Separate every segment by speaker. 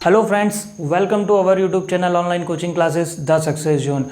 Speaker 1: Hello friends, welcome to our YouTube channel online coaching classes the success zone.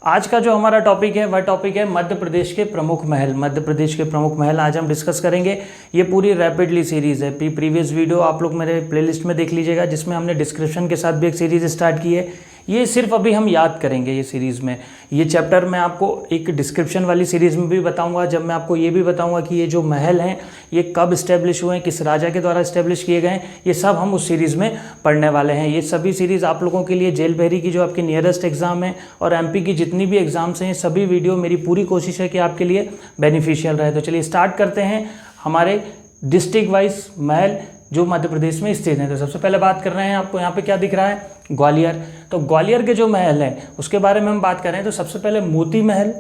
Speaker 1: आज का जो हमारा topic है वह टॉपिक है मध्य प्रदेश के प्रमुख महल। मध्य प्रदेश के प्रमुख महल आज हम डिस्कस करेंगे। ये पूरी रैपिडली सीरीज़ है। प्रीवियस वीडियो आप लोग मेरे प्लेलिस्ट में देख लीजिएगा, जिसमें हमने डिस्क्रिप्शन के साथ भी एक सीरीज़ स्टार्ट की है। ये सिर्फ अभी हम याद करेंगे ये सीरीज़ में। ये चैप्टर मैं आपको एक डिस्क्रिप्शन वाली सीरीज़ में भी बताऊंगा, जब मैं आपको ये भी बताऊंगा कि ये जो महल हैं ये कब इस्टेब्लिश हुए हैं, किस राजा के द्वारा इस्टेब्लिश किए गए हैं, ये सब हम उस सीरीज़ में पढ़ने वाले हैं। ये सभी सीरीज़ आप लोगों के लिए जेल बहरी की जो आपकी नियरेस्ट एग्ज़ाम है और एमपी की जितनी भी एग्ज़ाम्स हैं, सभी वीडियो मेरी पूरी कोशिश है कि आपके लिए बेनिफिशियल रहे। तो चलिए स्टार्ट करते हैं हमारे डिस्ट्रिक्ट वाइज महल जो मध्य प्रदेश में स्थित हैं। तो सबसे पहले बात कर रहे हैं, आपको यहाँ पे क्या दिख रहा है, ग्वालियर। तो ग्वालियर के जो महल हैं उसके बारे में हम बात करें तो सबसे पहले मोती महल,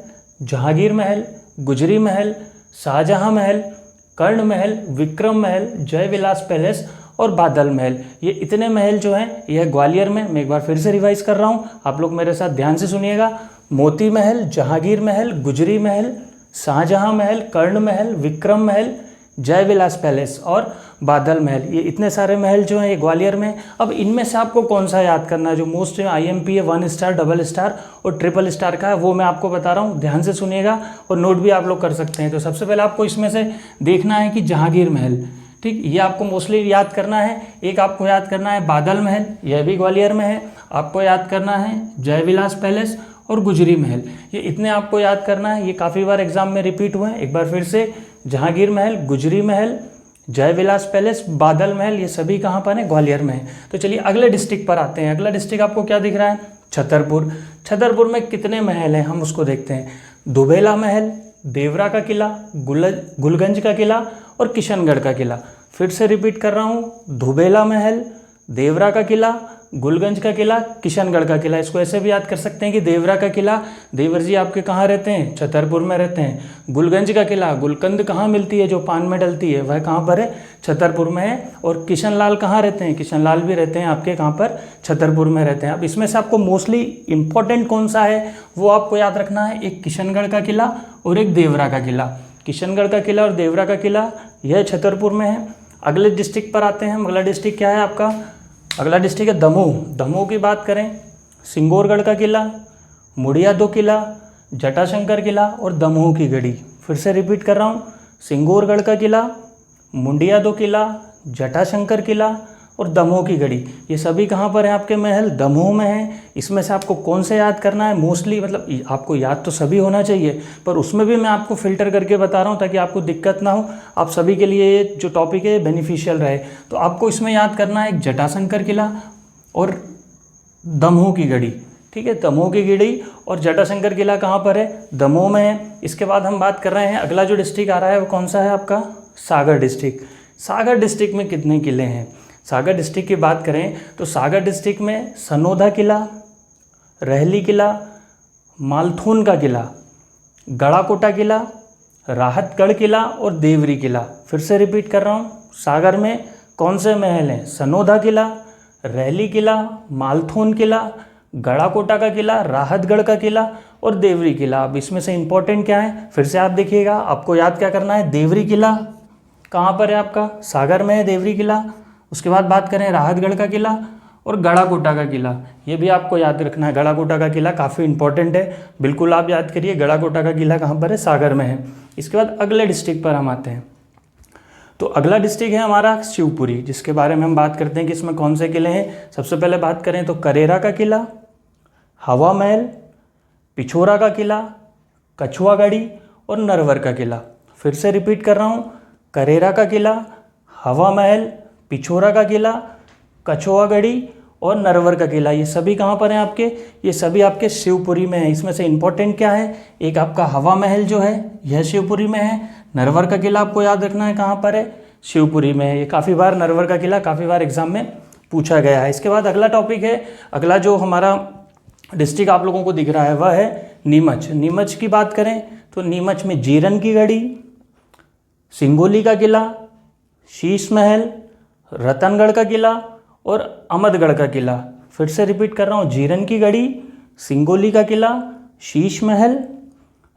Speaker 1: जहांगीर महल, गुजरी महल, शाहजहां महल, कर्ण महल, विक्रम महल, जय विलास पैलेस और बादल महल, ये इतने महल जो हैं यह ग्वालियर में। मैं एक बार फिर से रिवाइज कर रहा हूँ, आप लोग मेरे साथ ध्यान से सुनिएगा। मोती महल, जहांगीर महल, गुजरी महल, शाहजहां महल, कर्ण महल, विक्रम महल, जय विलास पैलेस और बादल महल, ये इतने सारे महल जो हैं ये ग्वालियर में। अब इनमें से आपको कौन सा याद करना है, जो मोस्ट आईएमपी है 1 स्टार, डबल स्टार और ट्रिपल स्टार का है, वो मैं आपको बता रहा हूँ। ध्यान से सुनिएगा और नोट भी आप लोग कर सकते हैं। तो सबसे पहले आपको इसमें से देखना है कि जहांगीर महल, ठीक, ये आपको मोस्टली याद करना है। एक आपको याद करना है बादल महल, यह भी ग्वालियर में है। आपको याद करना है जय विलास पैलेस और गुजरी महल, ये इतने आपको याद करना है। ये काफ़ी बार एग्जाम में रिपीट हुए हैं। एक बार फिर से, जहांगीर महल, गुजरी महल, जय विलास पैलेस, बादल महल, ये सभी कहाँ पर हैं, ग्वालियर में है। तो चलिए अगले डिस्ट्रिक्ट पर आते हैं। अगला डिस्ट्रिक्ट आपको क्या दिख रहा है, छतरपुर। छतरपुर में कितने महल हैं हम उसको देखते हैं। दुबेला महल, देवरा का किला, गुलगंज का किला और किशनगढ़ का किला। फिर से रिपीट कर रहा हूँ, दुबेला महल, देवरा का किला, गुलगंज का किला, किशनगढ़ का किला। इसको ऐसे भी याद कर सकते हैं कि देवरा का किला, देवर जी आपके कहाँ रहते हैं, छतरपुर में रहते हैं। गुलगंज का किला, गुलकंद कहाँ मिलती है जो पान में डलती है, वह कहाँ पर है, छतरपुर में है। और किशनलाल कहाँ रहते हैं, किशनलाल भी रहते हैं आपके कहाँ पर, छतरपुर में रहते हैं। अब इसमें से आपको मोस्टली इंपॉर्टेंट कौन सा है वो आपको याद रखना है। एक किशनगढ़ का किला और एक देवरा का किला। किशनगढ़ का किला और देवरा का किला यह छतरपुर में है। अगले डिस्ट्रिक्ट पर आते हैं। अगला डिस्ट्रिक्ट क्या है आपका, अगला डिस्ट्रिक्ट है दमोह। दमोह की बात करें, सिंगोरगढ़ का किला, मुड़िया दो किला, जटाशंकर किला और दमोह की गढ़ी। फिर से रिपीट कर रहा हूँ, सिंगोरगढ़ का किला, मुंडिया दो किला, जटाशंकर किला और दमोह की गढ़ी, ये सभी कहाँ पर हैं आपके महल, दमोह में हैं। इसमें से आपको कौन से याद करना है, मोस्टली मतलब आपको याद तो सभी होना चाहिए, पर उसमें भी मैं आपको फिल्टर करके बता रहा हूँ ताकि आपको दिक्कत ना हो, आप सभी के लिए ये जो टॉपिक है बेनिफिशियल रहे। तो आपको इसमें याद करना है एक जटाशंकर किला और दमोह की गढ़ी, ठीक है। दमोह की गढ़ी और जटाशंकर किला कहाँ पर है, दमोह में है। इसके बाद हम बात कर रहे हैं, अगला जो डिस्ट्रिक्ट आ रहा है वो कौन सा है आपका, सागर डिस्ट्रिक्ट। सागर डिस्ट्रिक्ट में कितने किले हैं, सागर डिस्ट्रिक्ट की बात करें तो सागर डिस्ट्रिक्ट में सनोदा किला, रहली किला, मालथून का किला, गड़ाकोटा किला, राहतगढ़ किला और देवरी किला। फिर से रिपीट कर रहा हूँ, सागर में कौन से महल हैं, सनोदा किला, रहली किला, मालथून किला, गड़ाकोटा का किला, राहतगढ़ का किला और देवरी किला। अब इसमें से इंपॉर्टेंट क्या है, फिर से आप देखिएगा, आपको याद क्या करना है, देवरी किला कहाँ पर है आपका, सागर में है देवरी किला। उसके बाद बात करें राहतगढ़ का किला और गड़ाकोटा का किला, ये भी आपको याद रखना है। गड़ाकोटा का किला काफ़ी इंपॉर्टेंट है, बिल्कुल आप याद करिए। गड़ाकोटा का किला कहाँ पर है, सागर में है। इसके बाद अगले डिस्ट्रिक्ट पर हम आते हैं। तो अगला डिस्ट्रिक्ट है हमारा शिवपुरी, जिसके बारे में हम बात करते हैं कि इसमें कौन से किले हैं। सबसे पहले बात करें तो करेरा का किला, हवा महल, पिछोरा का किला, कछुआगढ़ी और नरवर का किला। फिर से रिपीट कर रहा हूँ, करेरा का किला, हवा महल, पिछोरा का किला, कछुआगढ़ी और नरवर का किला, ये सभी कहाँ पर हैं आपके, ये सभी आपके शिवपुरी में है। इसमें से इंपॉर्टेंट क्या है, एक आपका हवा महल जो है यह शिवपुरी में है। नरवर का किला आपको याद रखना है कहाँ पर है, शिवपुरी में है। ये काफ़ी बार नरवर का किला काफ़ी बार एग्जाम में पूछा गया है। इसके बाद अगला टॉपिक है, अगला जो हमारा डिस्ट्रिक्ट आप लोगों को दिख रहा है वह है नीमच। नीमच की बात करें तो नीमच में जीरन की गढ़ी, सिंगोली का किला, शीश महल, रतनगढ़ का किला और अमदगढ़ का किला। फिर से रिपीट कर रहा हूँ, जीरन की गढ़ी, सिंगोली का किला, शीश महल,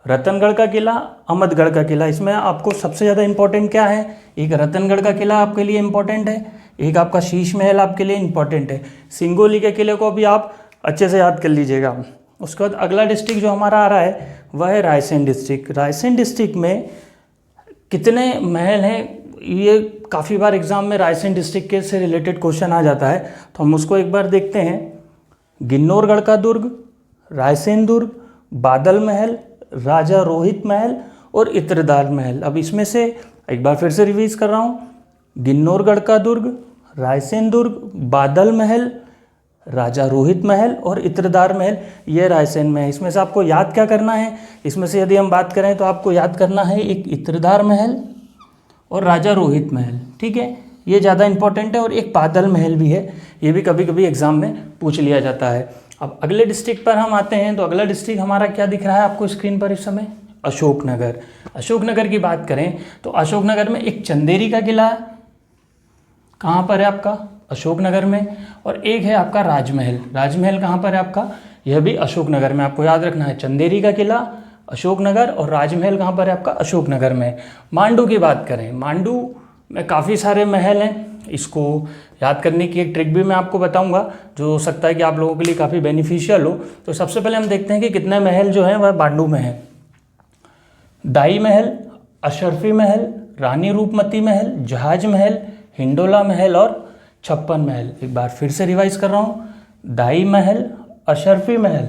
Speaker 1: रतनगढ़ का किला, अहमदगढ़ का किला। इसमें आपको सबसे ज़्यादा इंपॉर्टेंट क्या है, एक रतनगढ़ का किला आपके लिए इंपॉर्टेंट है, एक आपका शीश महल आपके लिए इंपॉर्टेंट है। सिंगोली के किले को भी आप अच्छे से याद कर लीजिएगा। उसके बाद अगला डिस्ट्रिक्ट जो हमारा आ रहा है वह है रायसेन डिस्ट्रिक्ट। रायसेन डिस्ट्रिक्ट में कितने महल हैं, ये काफ़ी बार एग्जाम में रायसेन डिस्ट्रिक्ट के से रिलेटेड क्वेश्चन आ जाता है, तो हम उसको एक बार देखते हैं। गिन्नौरगढ़ का दुर्ग, रायसेन दुर्ग, बादल महल, राजा रोहित महल और इत्रदार महल। अब इसमें से एक बार फिर से रिवीज कर रहा हूँ, गिन्नौरगढ़ का दुर्ग, रायसेन दुर्ग, बादल महल, राजा रोहित महल और इत्रदार महल, ये रायसेन में है। इसमें से आपको याद क्या करना है, इसमें से यदि हम बात करें तो आपको याद करना है एक इत्रदार महल और राजा रोहित महल, ठीक है, ये ज़्यादा इंपॉर्टेंट है। और एक बादल महल भी है, ये भी कभी कभी एग्जाम में पूछ लिया जाता है। अब अगले डिस्ट्रिक्ट पर हम आते हैं, तो अगला डिस्ट्रिक्ट हमारा क्या दिख रहा है आपको स्क्रीन पर इस समय, अशोकनगर। अशोकनगर की बात करें तो अशोकनगर में एक चंदेरी का किला है, कहाँ पर है आपका, अशोकनगर में। और एक है आपका राजमहल। राजमहल कहाँ पर है आपका, यह भी अशोकनगर में। आपको याद रखना है चंदेरी का किला अशोकनगर और राजमहल कहाँ पर है आपका, अशोकनगर में। मांडू की बात करें, मांडू में काफ़ी सारे महल हैं, इसको याद करने की एक ट्रिक भी मैं आपको बताऊंगा जो हो सकता है कि आप लोगों के लिए काफ़ी बेनिफिशियल हो। तो सबसे पहले हम देखते हैं कि कितने महल जो हैं वह मांडू में हैं। दाई महल, अशरफी महल, रानी रूपमती महल, जहाज महल, हिंडोला महल और छप्पन महल। एक बार फिर से रिवाइज कर रहा हूँ, दाई महल, अशरफी महल,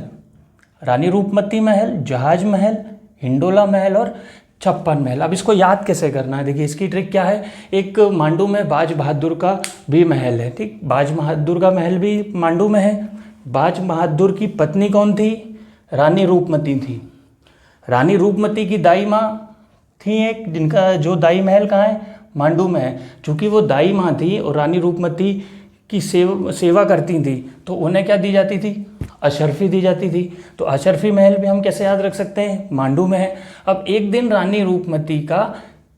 Speaker 1: रानी रूपमती महल, जहाज महल, हिंडोला महल और छप्पन महल। अब इसको याद कैसे करना है, देखिए इसकी ट्रिक क्या है। एक मांडू में बाज बहादुर का भी महल है, ठीक, बाज बहादुर का महल भी मांडू में है। बाज बहादुर की पत्नी कौन थी, रानी रूपमती थी। रानी रूपमती की दाई माँ थी एक, जिनका जो दाई महल कहाँ है, मांडू में है। चूँकि वो दाई माँ थी और रानी रूपमती की सेवा करती थी, तो उन्हें क्या दी जाती थी, अशरफी दी जाती थी। तो अशरफी महल भी हम कैसे याद रख सकते हैं, मांडू में है। अब एक दिन रानी रूपमती का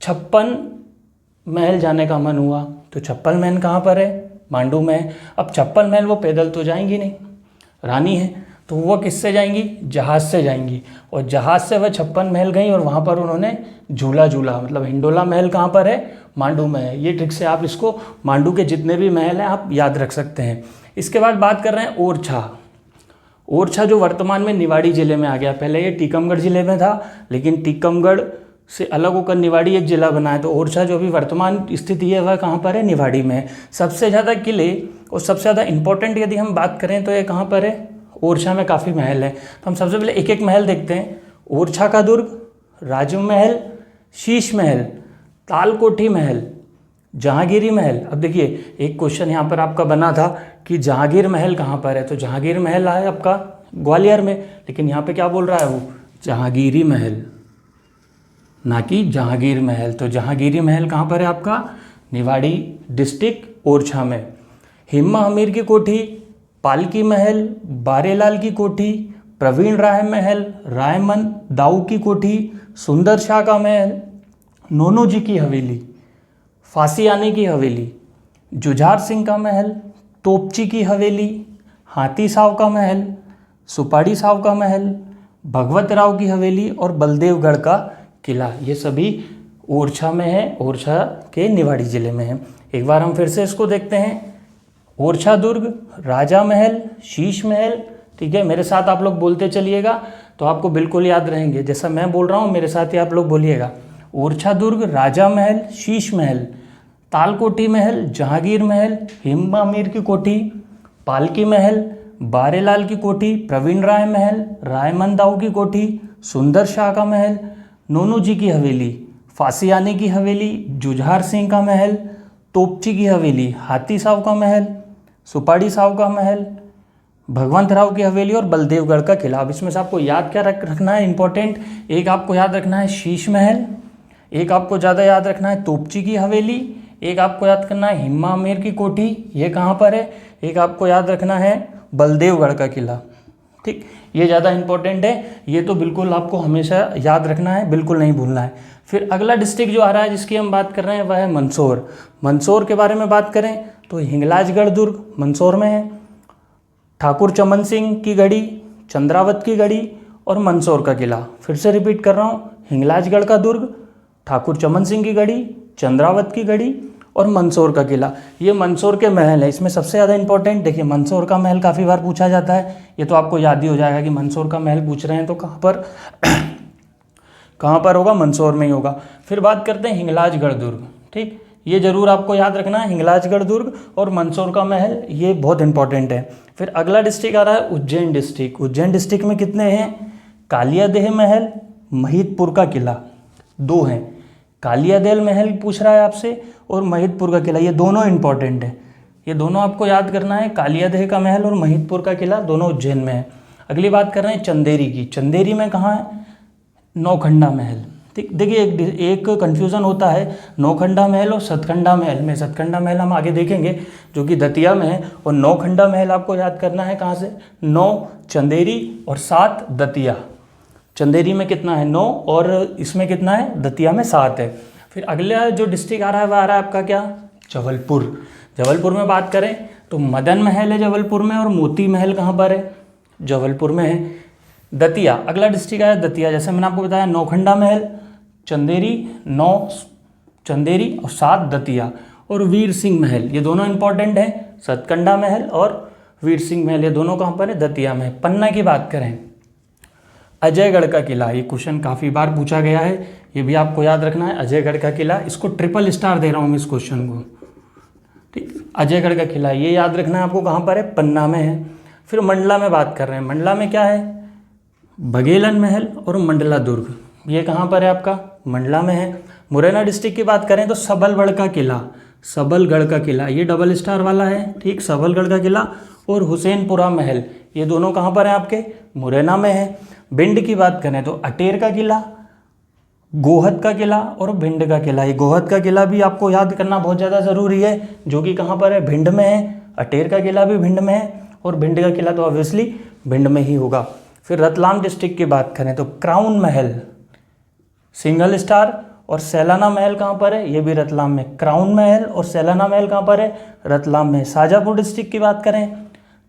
Speaker 1: 56 महल जाने का मन हुआ, तो 56 महल कहाँ पर है, मांडू में है। अब 56 महल वो पैदल तो जाएंगी नहीं, रानी है, तो वो किससे जाएंगी, जहाज़ से जाएंगी। और जहाज़ से वह 56 महल गई और वहाँ पर उन्होंने झूला झूला। मतलब हिंडोला महल कहाँ पर है, मांडू में है। ये ट्रिक से आप इसको मांडू के जितने भी महल हैं आप याद रख सकते हैं। इसके बाद बात कर रहे हैं ओरछा। ओरछा जो वर्तमान में निवाड़ी ज़िले में आ गया, पहले ये टीकमगढ़ ज़िले में था, लेकिन टीकमगढ़ से अलग होकर निवाड़ी एक ज़िला बना है। तो ओरछा जो भी वर्तमान स्थिति है वह कहाँ पर है, निवाड़ी में है। सबसे ज़्यादा किले और सबसे ज़्यादा इंपॉर्टेंट यदि हम बात करें तो ये कहाँ पर है, ओरछा में काफ़ी महल हैं। तो हम सबसे पहले एक एक महल देखते हैं। ओरछा का दुर्ग, राजमहल, शीश महल, तालकोठी महल, जहांगीरी महल। अब देखिए एक क्वेश्चन यहाँ पर आपका बना था कि जहांगीर महल कहाँ पर है, तो जहांगीर महल है आपका ग्वालियर में, लेकिन यहाँ पे क्या बोल रहा है वो, जहांगीरी महल, ना कि जहांगीर महल। तो जहांगीरी महल कहाँ पर है आपका, निवाड़ी डिस्ट्रिक्ट ओरछा में। हिम्मा अमीर की कोठी, पालकी महल, बारेलाल की कोठी, प्रवीण राय महल, रायमन दाऊ की कोठी, सुंदर शाह का महल, नोनो जी की हवेली, फांसीयानी की हवेली, जुझार सिंह का महल, तोपची की हवेली, हाथी साहब का महल, सुपाड़ी साहब का महल, भगवत राव की हवेली और बलदेवगढ़ का किला। ये सभी ओरछा में है, ओरछा के निवाड़ी ज़िले में है। एक बार हम फिर से इसको देखते हैं। ओरछा दुर्ग, राजा महल, शीश महल, ठीक है, मेरे साथ आप लोग बोलते चलिएगा तो आपको बिल्कुल याद रहेंगे। जैसा मैं बोल रहा हूँ मेरे साथ ही आप लोग बोलिएगा। ओरछा दुर्ग, राजा महल, शीश महल, तालकोठी महल, जहांगीर महल, हिम्मा अमीर की कोठी, पालकी महल, बारेलाल की कोठी, प्रवीण राय महल, रायमन दाऊ की कोठी, सुंदर शाह का महल, नोनू जी की हवेली, फांसीयानी की हवेली, जुझार सिंह का महल, तोपची की हवेली, हाथी साहब का महल, सुपाड़ी साहब का महल, भगवंत राव की हवेली और बलदेवगढ़ का किला। अब इसमें से आपको याद क्या रखना है इंपॉर्टेंट, एक आपको याद रखना है शीश महल, एक आपको ज़्यादा याद रखना है तोपची की हवेली, एक आपको याद करना है हिम्मा अमीर की कोठी, ये कहाँ पर है, एक आपको याद रखना है बलदेवगढ़ का किला। ठीक, ये ज़्यादा इंपॉर्टेंट है, ये तो बिल्कुल आपको हमेशा याद रखना है, बिल्कुल नहीं भूलना है। फिर अगला डिस्ट्रिक्ट जो आ रहा है जिसकी हम बात कर रहे हैं वह है मंदसौर। मंदसौर के बारे में बात करें तो हिंगलाजगढ़ दुर्ग मंदसौर में है, ठाकुर चमन सिंह की गढ़ी, चंद्रावत की गढ़ी और मंदसौर का किला। फिर से रिपीट कर रहा हूँ, हिंगलाजगढ़ का दुर्ग, ठाकुर चमन सिंह की गढ़ी, चंद्रावत की गढ़ी और मंदसौर का किला। ये मंदसौर के महल है। इसमें सबसे ज़्यादा इंपॉर्टेंट देखिए, मंदसौर का महल काफ़ी बार पूछा जाता है। ये तो आपको याद ही हो जाएगा कि मंदसौर का महल पूछ रहे हैं तो कहाँ पर होगा, मंदसौर में ही होगा। फिर बात करते हैं हिंगलाजगढ़ दुर्ग। ठीक, ये जरूर आपको याद रखना है, हिंगलाजगढ़ दुर्ग और मंदसौर का महल, ये बहुत इंपॉर्टेंट है। फिर अगला डिस्ट्रिक्ट आ रहा है उज्जैन डिस्ट्रिक्ट। उज्जैन डिस्ट्रिक्ट में कितने हैं, कालियादेह महल, महिदपुर का किला, 2 हैं। कालियादेह महल पूछ रहा है आपसे और महिदपुर का किला, ये दोनों इंपॉर्टेंट है। ये दोनों आपको याद करना है, कालियादेह का महल और महिदपुर का किला, दोनों उज्जैन में है। अगली बात कर रहे हैं चंदेरी की। चंदेरी में कहाँ है, नौखंडा महल। ठीक, देखिए एक कन्फ्यूज़न होता है नौखंडा महल और सतखंडा महल में। सतखंडा महल हम आगे देखेंगे जो कि दतिया में है, और नौखंडा महल आपको याद करना है कहाँ से, 9 चंदेरी और 7 दतिया। चंदेरी में कितना है, 9, और इसमें कितना है, दतिया में 7 है। फिर अगला जो डिस्ट्रिक्ट आ रहा है वह आ रहा है आपका क्या, जबलपुर। जबलपुर में बात करें तो मदन महल है जबलपुर में, और मोती महल कहाँ पर है, जबलपुर में है। दतिया, अगला डिस्ट्रिक्ट आया दतिया। जैसे मैंने आपको बताया, नौखंडा महल, चंदेरी, 9 चंदेरी और 7 दतिया, और वीर सिंह महल, ये दोनों इंपॉर्टेंट हैं। सतकंडा महल और वीर सिंह महल, ये दोनों कहाँ पर है, दतिया में। पन्ना की बात करें, अजयगढ़ का किला। ये क्वेश्चन काफ़ी बार पूछा गया है, ये भी आपको याद रखना है, अजयगढ़ का किला। इसको ट्रिपल स्टार दे रहा हूँ मैं इस क्वेश्चन को। ठीक, अजयगढ़ का किला ये याद रखना है आपको, कहाँ पर है, पन्ना में है। फिर मंडला में बात कर रहे हैं, मंडला में क्या है, बघेलन महल और मंडला दुर्ग, ये कहाँ पर है आपका, मंडला में है। मुरैना डिस्ट्रिक्ट की बात करें तो सबलगढ़ का किला, सबलगढ़ का किला ये डबल स्टार वाला है। ठीक, सबलगढ़ का किला और हुसैनपुरा महल, ये दोनों कहाँ पर हैं आपके, मुरैना में है। भिंड की बात करें तो अटेर का किला, गोहद का किला और भिंड का किला। ये गोहद का किला भी आपको याद करना बहुत ज़्यादा ज़रूरी है, जो कि कहाँ पर है, भिंड में है। अटेर का किला भी भिंड में है, और भिंड का किला तो ऑब्वियसली भिंड में ही होगा। फिर रतलाम डिस्ट्रिक्ट की बात करें तो क्राउन महल, सिंगल स्टार, और सैलाना महल कहाँ पर है, ये भी रतलाम में। क्राउन महल और सैलाना महल कहाँ पर है, रतलाम में। शाजापुर डिस्ट्रिक्ट की बात करें,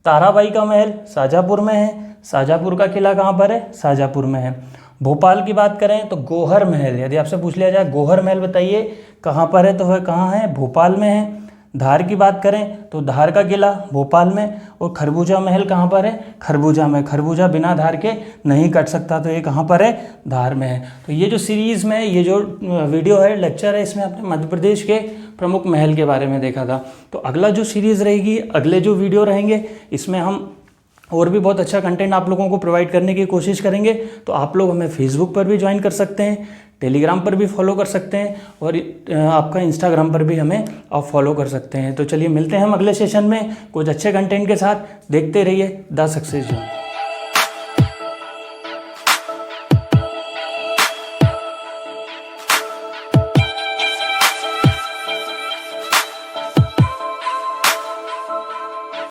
Speaker 1: ताराबाई का महल शाजापुर में है, शाजापुर का किला कहाँ पर है, शाजापुर में है। भोपाल की बात करें तो गौहर महल, यदि आपसे पूछ लिया जाए गौहर महल बताइए कहाँ पर है, तो वह कहाँ है, भोपाल में है। धार की बात करें तो धार का किला भोपाल में, और खरबूजा महल कहाँ पर है, खरबूजा में। खरबूजा बिना धार के नहीं कट सकता, तो ये कहाँ पर है, धार में है। तो ये जो सीरीज़ में ये जो वीडियो है, लेक्चर है, इसमें आपने मध्य प्रदेश के प्रमुख महल के बारे में देखा था। तो अगला जो सीरीज़ रहेगी, अगले जो वीडियो रहेंगे, इसमें हम और भी बहुत अच्छा कंटेंट आप लोगों को प्रोवाइड करने की कोशिश करेंगे। तो आप लोग हमें फेसबुक पर भी ज्वाइन कर सकते हैं, टेलीग्राम पर भी फॉलो कर सकते हैं, और आपका इंस्टाग्राम पर भी हमें आप फॉलो कर सकते हैं। तो चलिए मिलते हैं हम अगले सेशन में कुछ अच्छे कंटेंट के साथ। देखते रहिए द सक्सेस जोन।